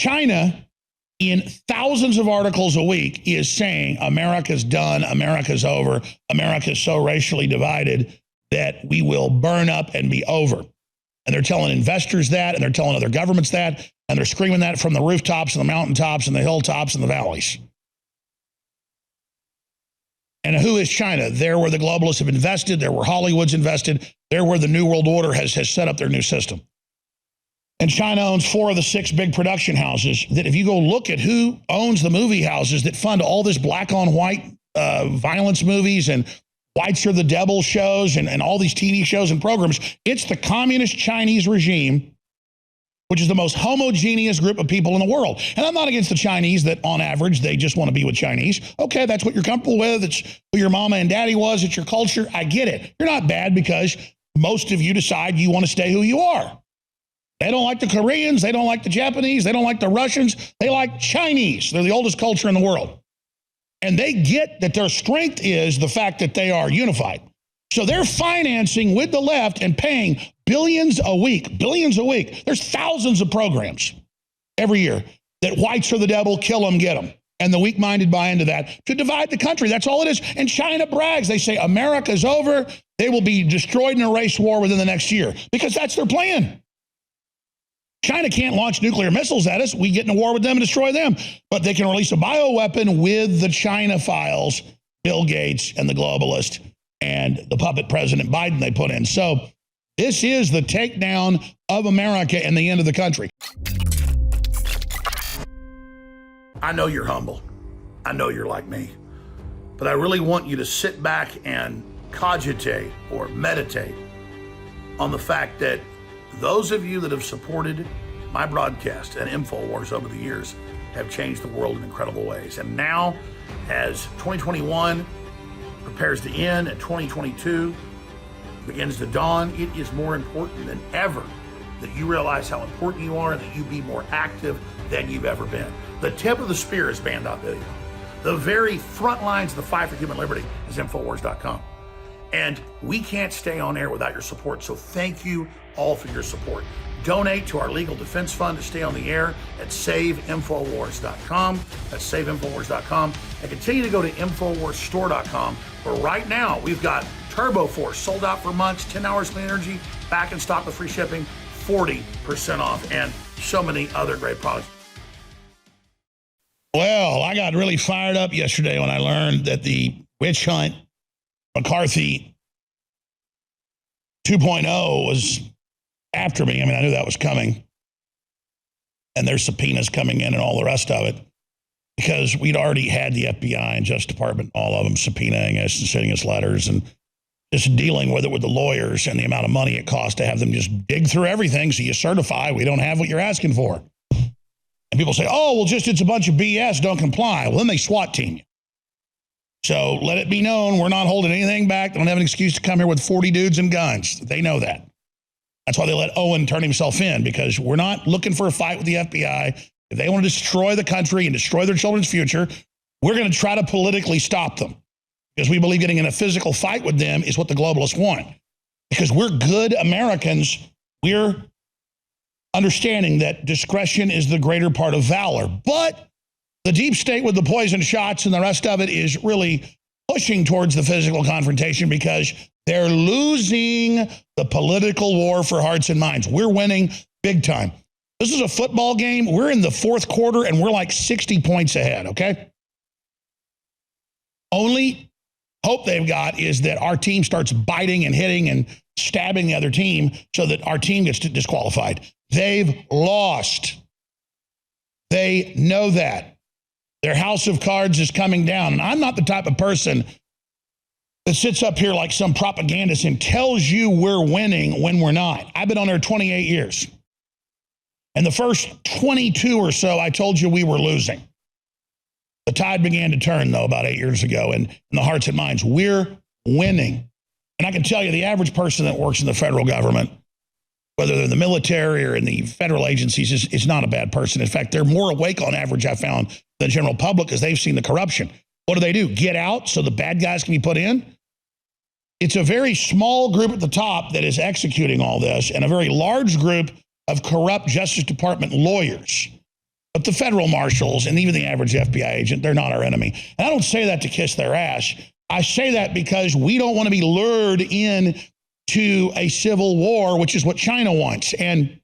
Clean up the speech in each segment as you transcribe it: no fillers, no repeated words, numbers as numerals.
China, in thousands of articles a week, is saying America's done, America's over, America's so racially divided that we will burn up and be over. And they're telling investors that, and they're telling other governments that, and they're screaming that from the rooftops and the mountaintops and the hilltops and the valleys. And who is China? There where the globalists have invested, there where Hollywood's invested, there where the New World Order has set up their new system. And China owns 4 of the 6 big production houses that if you go look at who owns the movie houses that fund all this black on white violence movies and Whites Are the Devil shows and all these TV shows and programs, it's the communist Chinese regime, which is the most homogeneous group of people in the world. And I'm not against the Chinese that on average, they just want to be with Chinese. Okay, that's what you're comfortable with. It's who your mama and daddy was. It's your culture. I get it. You're not bad because most of you decide you want to stay who you are. They don't like the Koreans. They don't like the Japanese. They don't like the Russians. They like Chinese. They're the oldest culture in the world. And they get that their strength is the fact that they are unified. So they're financing with the left and paying billions a week. There's thousands of programs every year that whites are the devil, kill them, get them. And the weak-minded buy into that to divide the country. That's all it is. And China brags. They say America's over. They will be destroyed in a race war within the next year because that's their plan. China can't launch nuclear missiles at us. We get in a war with them and destroy them. But they can release a bioweapon with the China files, Bill Gates and the globalist and the puppet President Biden they put in. So this is the takedown of America and the end of the country. I know you're humble. I know you're like me. But I really want you to sit back and cogitate or meditate on the fact that those of you that have supported my broadcast and InfoWars over the years have changed the world in incredible ways. And now, as 2021 prepares to end and 2022 begins to dawn, it is more important than ever that you realize how important you are and that you be more active than you've ever been. The tip of the spear is Band.video. The very front lines of the fight for human liberty is Infowars.com. And we can't stay on air without your support. So thank you all for your support. Donate to our legal defense fund to stay on the air at SaveInfowars.com. That's SaveInfowars.com. And continue to go to InfoWarsStore.com, where right now we've got Turbo Force sold out for months, 10 hours clean energy, back in stock with free shipping, 40% off, and so many other great products. Well, I got really fired up yesterday when I learned that the witch hunt McCarthy 2.0 was after me. I mean, I knew that was coming. And there's subpoenas coming in and all the rest of it. Because we'd already had the FBI and Justice Department, all of them subpoenaing us and sending us letters and just dealing with it with the lawyers and the amount of money it costs to have them just dig through everything so you certify we don't have what you're asking for. And people say, oh, well, just it's a bunch of BS, don't comply. Well, then they SWAT team you. So let it be known we're not holding anything back. They don't have an excuse to come here with 40 dudes and guns. They know that. That's why they let Owen turn himself in, because we're not looking for a fight with the FBI. If they want to destroy the country and destroy their children's future, we're going to try to politically stop them, because we believe getting in a physical fight with them is what the globalists want. Because we're good Americans, we're understanding that discretion is the greater part of valor. But the deep state with the poison shots and the rest of it is really pushing towards the physical confrontation because they're losing the political war for hearts and minds. We're winning big time. This is a football game. We're in the fourth quarter and we're like 60 points ahead, okay? Only hope they've got is that our team starts biting and hitting and stabbing the other team so that our team gets disqualified. They've lost. They know that. Their house of cards is coming down. And I'm not the type of person that sits up here like some propagandist and tells you we're winning when we're not. I've been on there 28 years. And the first 22 or so, I told you we were losing. The tide began to turn, though, about 8 years ago. And in the hearts and minds, we're winning. And I can tell you, the average person that works in the federal government, whether they're in the military or in the federal agencies, is not a bad person. In fact, they're more awake on average, I found, than the general public because they've seen the corruption. What do? Get out so the bad guys can be put in? It's a very small group at the top that is executing all this and a very large group of corrupt Justice Department lawyers But the federal marshals and even the average FBI agent, they're not our enemy. And I don't say that to kiss their ass. I say that because we don't want to be lured in to a civil war, which is what China wants. And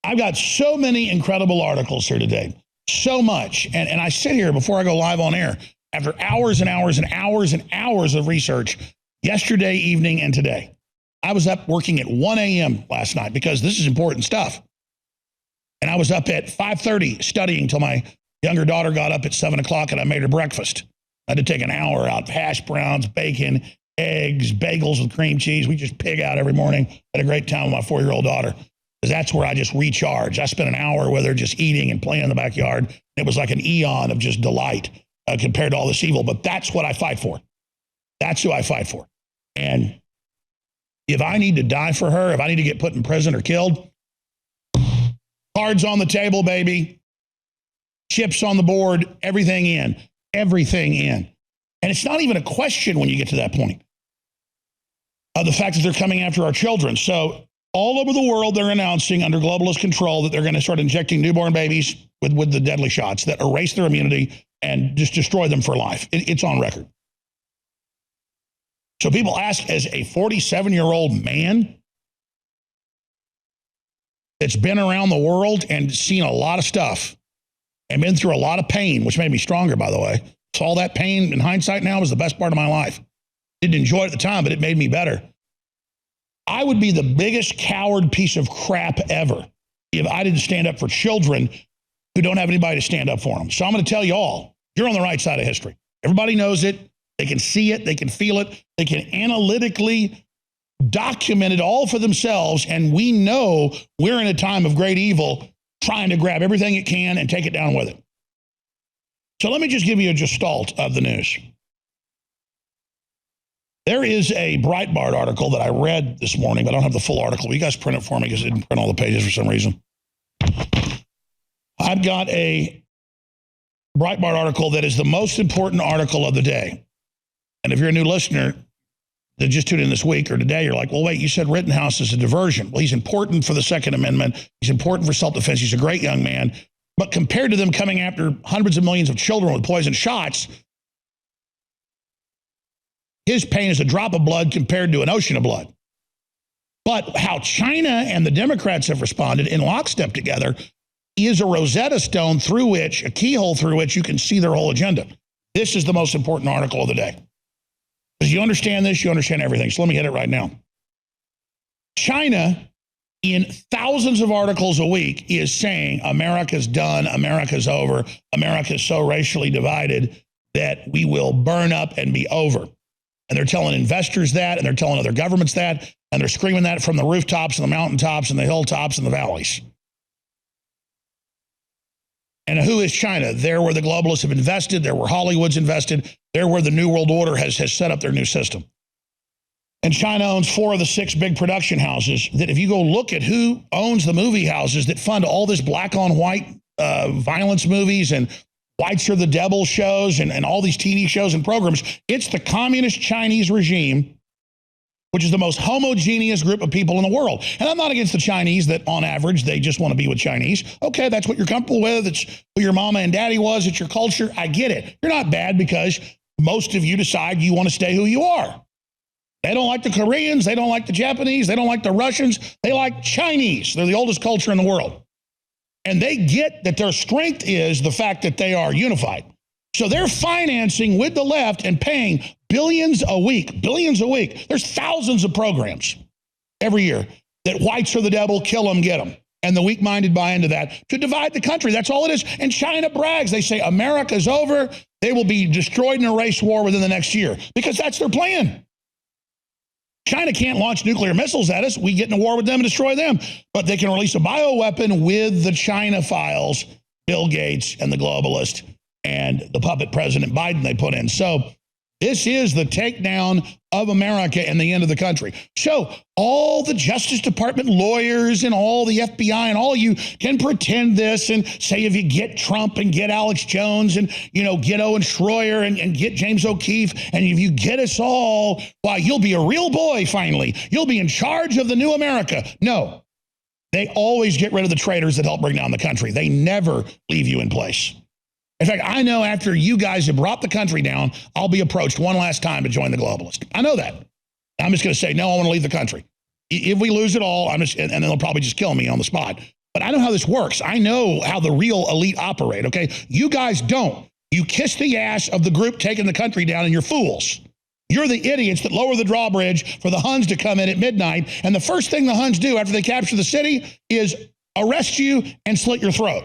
I've got so many incredible articles here today, so much. And I sit here before I go live on air after hours and hours and hours and hours of research yesterday evening and today. I was up working at 1 a.m. last night because this is important stuff. And I was up at 5:30 studying till my younger daughter got up at 7 o'clock and I made her breakfast. I had to take an hour out, hash browns, bacon, eggs, bagels with cream cheese. We just pig out every morning. Had a great time with my 4-year-old daughter. Because that's where I just recharge. I spent an hour with her just eating and playing in the backyard. It was like an eon of just delight compared to all this evil. But that's what I fight for. That's who I fight for. And if I need to die for her, if I need to get put in prison or killed, cards on the table, baby. Chips on the board, everything in. Everything in. And it's not even a question when you get to that point of the fact that they're coming after our children. So all over the world, they're announcing under globalist control that they're going to start injecting newborn babies with the deadly shots that erase their immunity and just destroy them for life. It's on record. So people ask, as a 47-year-old man that's been around the world and seen a lot of stuff and been through a lot of pain, which made me stronger, by the way. So all that pain in hindsight now was the best part of my life. Didn't enjoy it at the time, but it made me better. I would be the biggest coward piece of crap ever if I didn't stand up for children who don't have anybody to stand up for them. So I'm going to tell you all, you're on the right side of history. Everybody knows it. They can see it. They can feel it. They can analytically document it all for themselves. And we know we're in a time of great evil trying to grab everything it can and take it down with it. So let me just give you a gestalt of the news. There is a Breitbart article that I read this morning, but I don't have the full article. You guys print it for me because I didn't print all the pages for some reason. I've got a Breitbart article that is the most important article of the day. And if you're a new listener that just tuned in this week or today, you're like, well, wait, you said Rittenhouse is a diversion. Well, he's important for the Second Amendment. He's important for self-defense. He's a great young man. But compared to them coming after hundreds of millions of children with poison shots, his pain is a drop of blood compared to an ocean of blood. But how China and the Democrats have responded in lockstep together is a Rosetta Stone through which, a keyhole through which you can see their whole agenda. This is the most important article of the day. Because you understand this, you understand everything. So let me hit it right now. China, in thousands of articles a week, is saying America's done, America's over, America's so racially divided that we will burn up and be over. And they're telling investors that, and they're telling other governments that, and they're screaming that from the rooftops and the mountaintops and the hilltops and the valleys. And who is China? They're where the globalists have invested. They're where Hollywood's invested. They're where the New World Order has set up their new system. And China owns 4 of the 6 big production houses that if you go look at who owns the movie houses that fund all this black on white violence movies and Whites Are the Devil shows and all these TV shows and programs, it's the communist Chinese regime, which is the most homogeneous group of people in the world. And I'm not against the Chinese that on average, they just want to be with Chinese. Okay, that's what you're comfortable with. It's who your mama and daddy was. It's your culture. I get it. You're not bad because most of you decide you want to stay who you are. They don't like the Koreans. They don't like the Japanese. They don't like the Russians. They like Chinese. They're the oldest culture in the world. And they get that their strength is the fact that they are unified. So they're financing with the left and paying billions a week. There's thousands of programs every year that whites are the devil, kill them, get them. And the weak-minded buy into that to divide the country. That's all it is. And China brags. They say America's over. They will be destroyed in a race war within the next year because that's their plan. China can't launch nuclear missiles at us. We get in a war with them and destroy them. But they can release a bioweapon with the China files, Bill Gates and the globalist and the puppet President Biden they put in. So this is the takedown of America and the end of the country. So all the Justice Department lawyers and all the FBI and all of you can pretend this and say if you get Trump and get Alex Jones and, get Owen Schroyer and get James O'Keefe, and if you get us all, why, you'll be a real boy finally. You'll be in charge of the new America. No, They always get rid of the traitors that help bring down the country. They never leave you in place. In fact, I know after you guys have brought the country down, I'll be approached one last time to join the globalist. I know that. I'm just going to say, no, I want to leave the country. If we lose it all, and then they'll probably just kill me on the spot. But I know how this works. I know how the real elite operate, okay? You guys don't. You kiss the ass of the group taking the country down, and you're fools. You're the idiots that lower the drawbridge for the Huns to come in at midnight, and the first thing the Huns do after they capture the city is arrest you and slit your throat.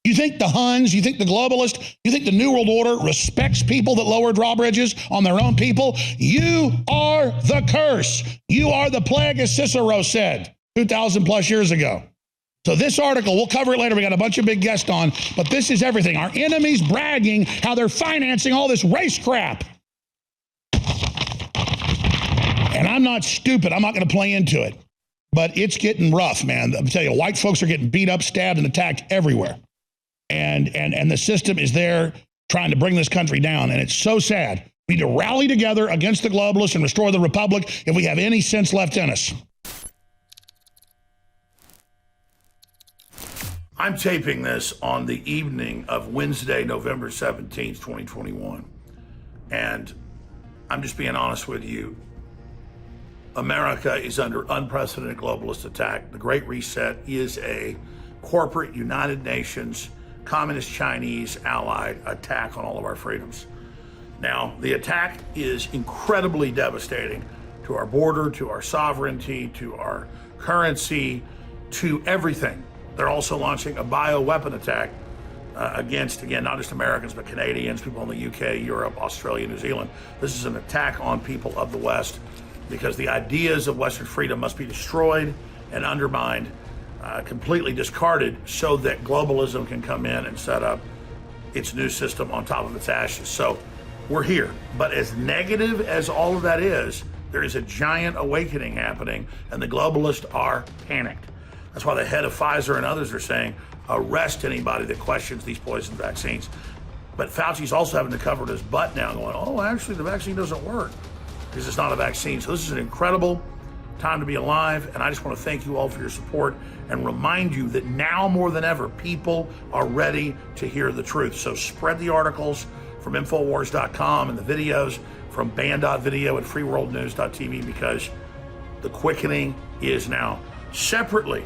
You think the Huns, you think the globalist, you think the New World Order respects people that lower drawbridges on their own people? You are the curse. You are the plague, as Cicero said 2,000 plus years ago. So this article, we'll cover it later. We got a bunch of big guests on, but this is everything. Our enemies bragging how they're financing all this race crap. And I'm not stupid. I'm not going to play into it. But it's getting rough, man. I'll tell you, white folks are getting beat up, stabbed, and attacked everywhere. And the system is there trying to bring this country down. And it's so sad. We need to rally together against the globalists and restore the republic if we have any sense left in us. I'm taping this on the evening of Wednesday, November 17th, 2021. And I'm just being honest with you. America is under unprecedented globalist attack. The Great Reset is a corporate United Nations, Communist Chinese allied attack on all of our freedoms. Now, the attack is incredibly devastating to our border, to our sovereignty, to our currency, to everything. They're also launching a bioweapon attack against, again, not just Americans, but Canadians, people in the UK, Europe, Australia, New Zealand. This is an attack on people of the West because the ideas of Western freedom must be destroyed and undermined, completely discarded so that globalism can come in and set up its new system on top of its ashes. So we're here. But as negative as all of that is, there is a giant awakening happening, and the globalists are panicked. That's why the head of Pfizer and others are saying, arrest anybody that questions these poison vaccines. But Fauci's also having to cover his butt now, going, oh, actually, the vaccine doesn't work because it's not a vaccine. So this is an incredible time to be alive, and I just want to thank you all for your support and remind you that now more than ever, people are ready to hear the truth. So spread the articles from Infowars.com and the videos from Band.video and FreeWorldNews.tv because the quickening is now. Separately,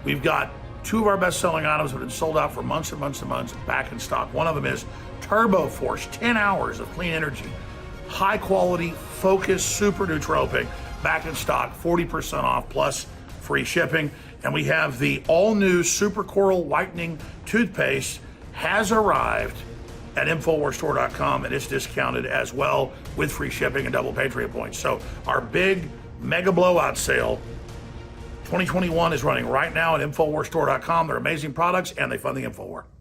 we've got two of our best-selling items that have been sold out for months and months and months back in stock. One of them is Turbo Force, 10 hours of clean energy, high quality, focused, super nootropic, back in stock, 40% off plus free shipping. And we have the all-new Super Coral Whitening Toothpaste has arrived at InfoWarsStore.com, and it's discounted as well with free shipping and double Patriot points. So our big mega blowout sale 2021 is running right now at InfoWarsStore.com. They're amazing products, and they fund the InfoWar.